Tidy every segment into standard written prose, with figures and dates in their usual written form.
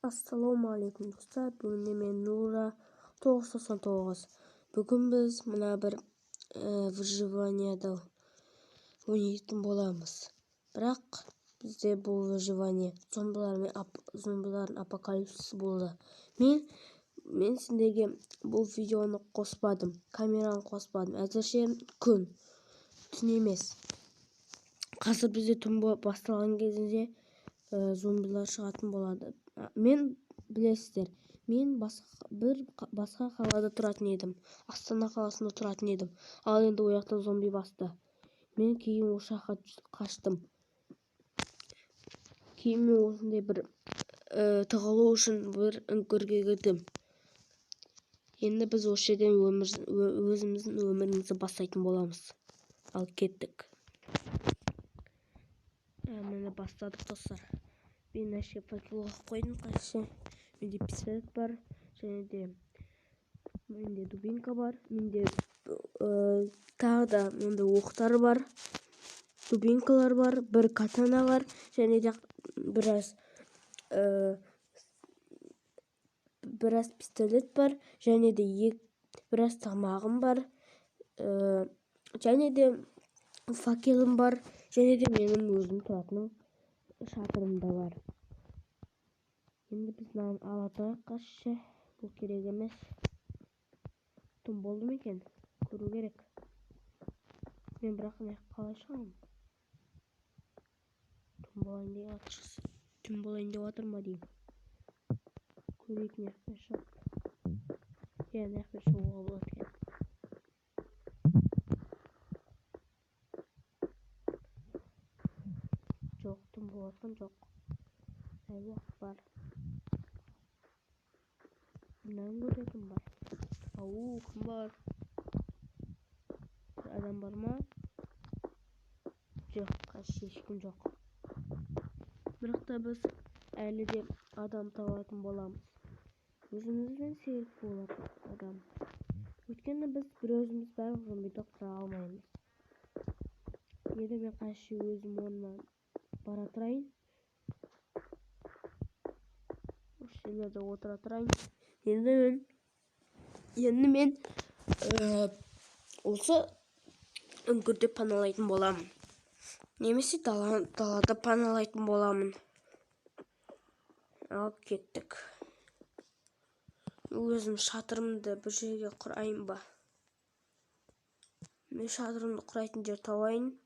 Ассалаумағалейкум достар, бүгін мен Нура 999. Бүгін біз мына бір выживанияда ойнайтын боламыз. Бірақ бізде бұл выживание зомбилардың апокалипсисі болды. Мен сендерге бұл видеоны қоспадым, камераны қоспадым. Әзірше түн емес. Қазір бізде түн басталған кезінде зомбилар шығатын болады. Білесіздер, мен басқа қалада тұратын едім. Астана қаласында тұратын едім. Ал енді ояқта зомби басты. Мен кейін ошаққа қаштым. Кейін мен осындай бір тығылу үшін бір үңгірге кірдім. Енді біз осы жерден өзіміздің өмірімізді бастайтын боламыз. Ал кеттік. Мені бастадық достар. Мен әшке факелға қойдым қайшы. Менде пистолет бар, және де менде дубинка бар, менде тағы да менде оқтар бар, дубинкалар бар, бір катана бар, және де біраз пистолет бар, және де біраз тамағым бар, және де факелім бар, және де менің өзім тұратыным шатырым да бар. Енді біз ала тұрайық қашшы. Бұл керек емес. Түн болды ма екен? Көру керек. Мен бірақ қалай шығамын? Түн болайын деп жатыр ма деймін. Көрейік неқпен шығып. Неқпен шығуға болады екен. Жоқ, түн болатын жоқ. Әлі уақыт бар. Мынаны көретін бар. Кім бар? Бір адам бар ма? Жоқ, ешкім жоқ. Бірақ та біз әлі де адам табатын боламыз. Өзімізбен серік болады адам. Өйткені біз бір өзіміз барлық зомбиді құра алмаймыз. Енді мен қайшы өзім орнынан бара тұрайын. Осы жерлерде отыра тұрайын. Енді мен осы үңгірде паналайтын боламын. Немесе далада паналайтын боламын. Алып кеттік. Өзім шатырымды бір жерге құрайын ба? Мен шатырымды құрайтын жер табайын.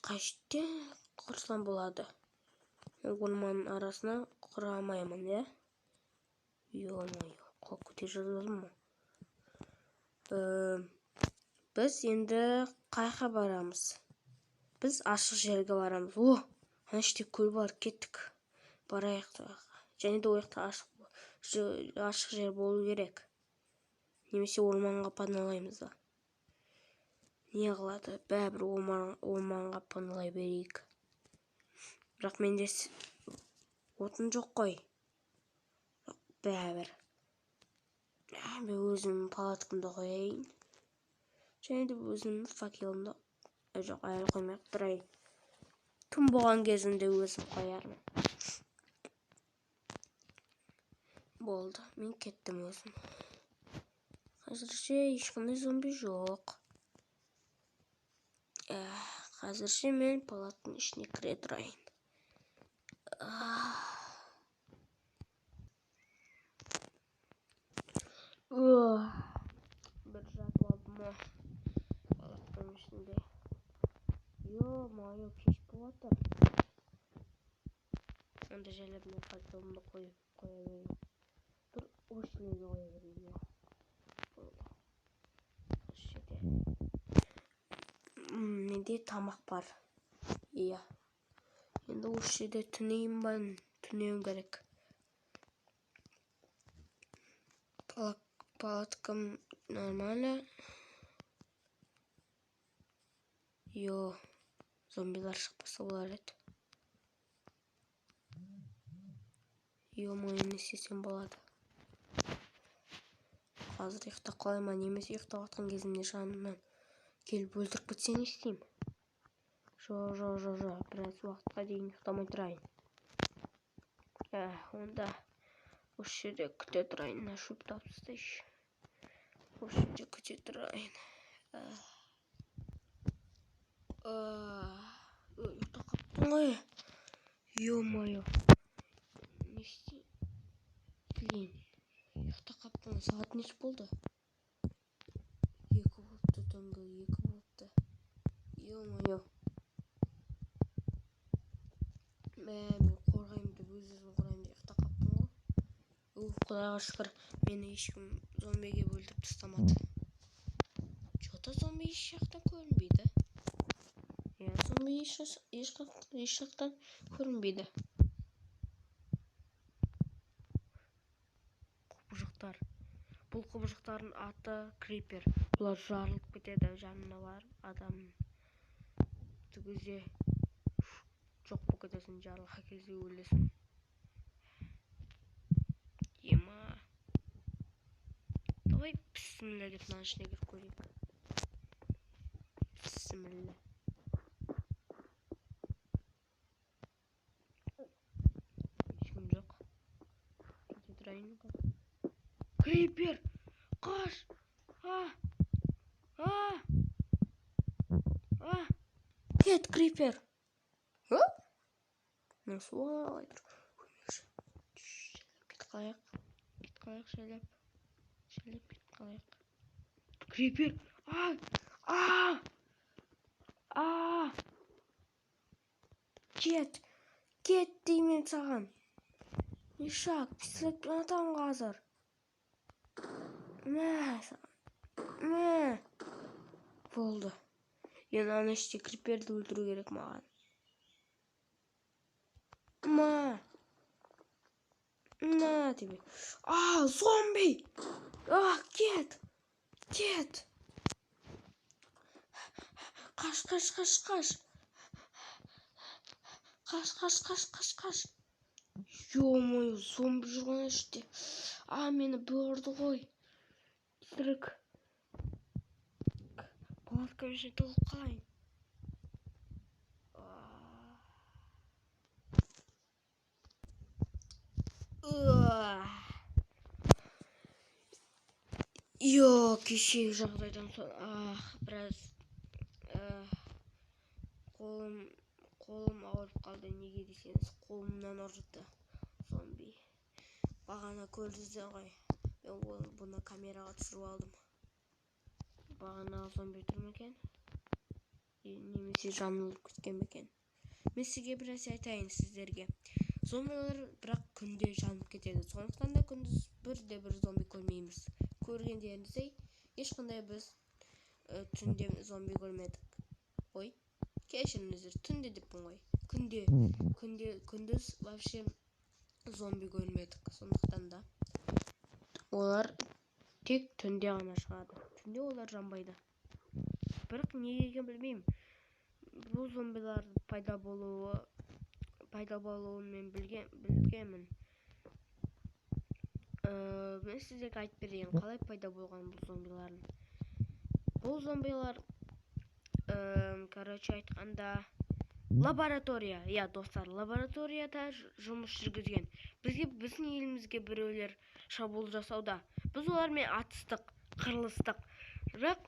Қаште құрсам болады. Орманның арасына құра алмаймын, е? Қол көтер жазылым ма? Біз енді қайқа барамыз? Біз ашық жерге барамыз. Ана іште көл бар, кеттік. Барайық. Және де ояқта ашық жер болу керек. Немесе орманға паналаймыз да. Не қылады? Бәрібір орманға паналай берейік. Бірақ менде отын жоқ қой. Бәрібір. Мен өзімнің палаткамды қояйын. Және де өзімнің факелімді әлі қоймақ тұрайын. Түн болған кезінде өзім қоярмын. Болды, мен кеттім өзім. Қазірше ешқандай зомби жоқ. Қазірше мен палаттың ішіне кіре тұрайын. Бір жатып алдым ма палаттың ішінде. Майо, кеш болады. Онда жайлап мен факелімді қоя берейін. Бір осылайға қоя берейін. Менде тамақ бар. Иә. Енді осы жерде түнейін ба? Түнеуім керек. Палаткам нормально. Зомбилар шықпаса болар еді. Мойын істесем болады. Қазір ұйықтап қалай ма? Немесе ұйықтап жатқан кезімде жанымнан келіп өлтіріп кетсе не істеймін? Жоқ, біраз уақытқа дейін ұйықтамай тұрайын. Онда осы жерде күте тұрайын. Мына шөп тапсырсайшы. Осы жерде күте тұрайын. Ұйықтап қаптым ғой. Ё-моё. Не істейін? Ұйықтап қаптым. Сағат неше болды? 2 болыпты, түнгі 2 болыпты. Ё-моё. Мен қорғаймын деп өз-өзім қорғаймын деп ұйықтап қаптым ғой. Құдайға шүкір, мені ешкім зомбиге бөлтіп тастамады. Жота зомби еш жақтан көрінбейді. Зомби еш жақтан көрінбейді. Құбыжықтар. Бұл құбыжықтардың аты крипер. Бұлар жарылып кетеді, жанына бар адам түгізе жоқ болып кетесің, жарылған кезде өлесің. Ема. Давай бісміллә деп мына ішіне кіріп көрейік. Бісміллә. Ешкім жоқ. Кете тұрайын. Крипер! Қаш! Кет, крипер! Мен суға қалай тұр. Кет қалайық. Шайлап кет қалайық. Крипер! Кет деймен саған. Ешак, пистолетпен атам қазір. Мә. Болды. Енді ана іште криперді өлтіру керек маған. Мә тебе. Зомби! Кет! Қаш. Қаш. Ё-моё, зомби жүрген іште. Мені бұрды ғой. Тірік. Палаткам ішіне толып қалайын. Кешегі жағдайдан соң біраз қолым ауырып қалды. Неге десеңіз, қолымнан ұрды зомби. Бағана көрдіңіздер ғой. Мен бұны камераға түсіріп алдым. Бағана зомби тұр ма екен? Немесе жанылып кеткен ме екен? Мен сізге біраз айтайын сіздерге. Зомбилар бірақ күнде жанып кетеді. Сондықтан да күндіз бір зомби көрмейміз. Көргендеріңіздей, ешқандай біз түнде зомби көрмедік. Ой, кешіріңіздер, түнде деппін ғой. Күндіз вообще зомби көрмедік. Сондықтан да олар тек түнде ғана шығады. Түнде олар жанбайды. Бірақ неге екенін білмеймін. Бұл зомбилардың пайда болуын мен білгенмін. Мен сіздерге айтып берейін, қалай пайда болған бұл зомбилардың. Бұл зомбилар, короче айтқанда, лаборатория, достар, лабораторияда жұмыс жүргізген. Біздің елімізге біреулер шабуыл жасауда. Біз олармен атыстық, қырылыстық. Бірақ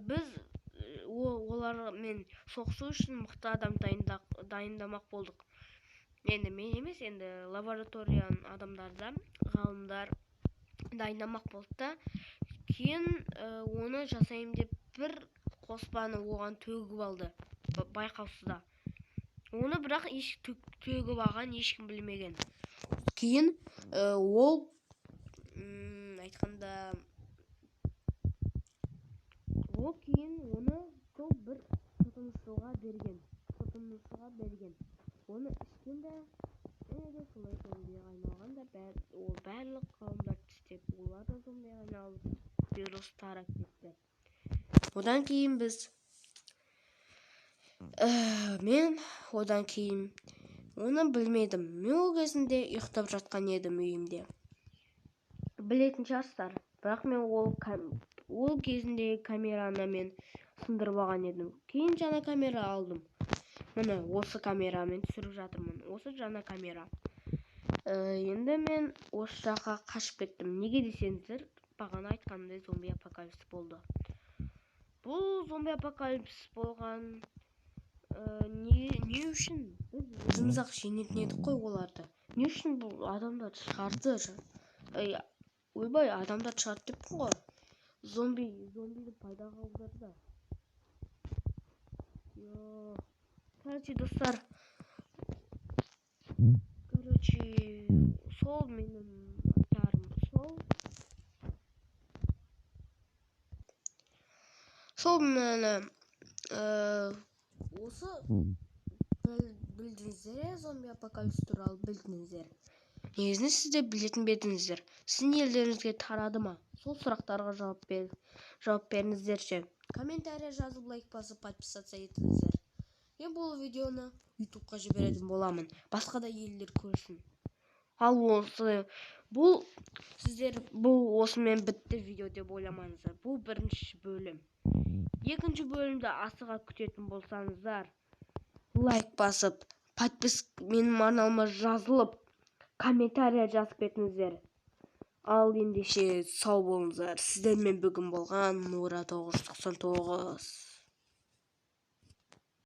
біз олармен соғысу үшін мықты адам дайындамақ болдық. Енді мен емес, енді лабораторияның адамдарда ғалымдар дайындамақ болды да, кейін оны жасайым деп бір қоспаны оған төгіп алды, байқаусызда. Оны бірақ төгіп алған ешкім білмеген. Кейін ол айтқанда кейін оны сол бір тұтынушыға берген. Оны ішкен де солай зомбиға айналған да, ол барлық ғалымдар тістеп, олар да зомбиға айналып, вирус тарап кетті. Одан кейін оны білмедім. Мен ол кезінде ұйықтап жатқан едім үйімде. Білетін шығарсыздар, бірақ мен ол кезінде камераны мен сындырып алған едім. Кейін жаңа камера алдым. міне осы камерамен түсіріп жатырмын. Осы жаңа камера. Енді мен осы жаққа қашып кеттім. Неге десеңіздер, бағана айтқанымдай зомби апокалипс болды. Бұл зомби апокалипс болған не үшін? Біз өзіміз-ақ жеңетін едік қой оларды. Не үшін бұл адамдар шығарды? Ойбай, адамдар шығарды деппін ғой. Зомбиді пайда қалдырды. Короче, достар. Сол менің айтарым. Сол мені осы білдіңіздер, зомби апокалипс туралы білдіңіздер. Негізінде сіздер білетін бедіңіздер. Сіздің елдеріңізге тарады ма? Сол сұрақтарға жауап беріңіздерші. Комментария жазып, лайк басып, подписаться етіңіздер. Мен бұл видеоны ютубқа жіберетін боламын. Басқа да елдер көрсін. Ал бұл осымен бітті видео деп ойламаңыздар. Бұл бірінші бөлім. Екінші бөлімді асыға күтетін болсаңыздар, лайк басып, менің арналыма жазылып, комментария жазып кетіңіздер. Ал ендеше сау болыңыздар. Сіздермен бүгін болған Нура 999.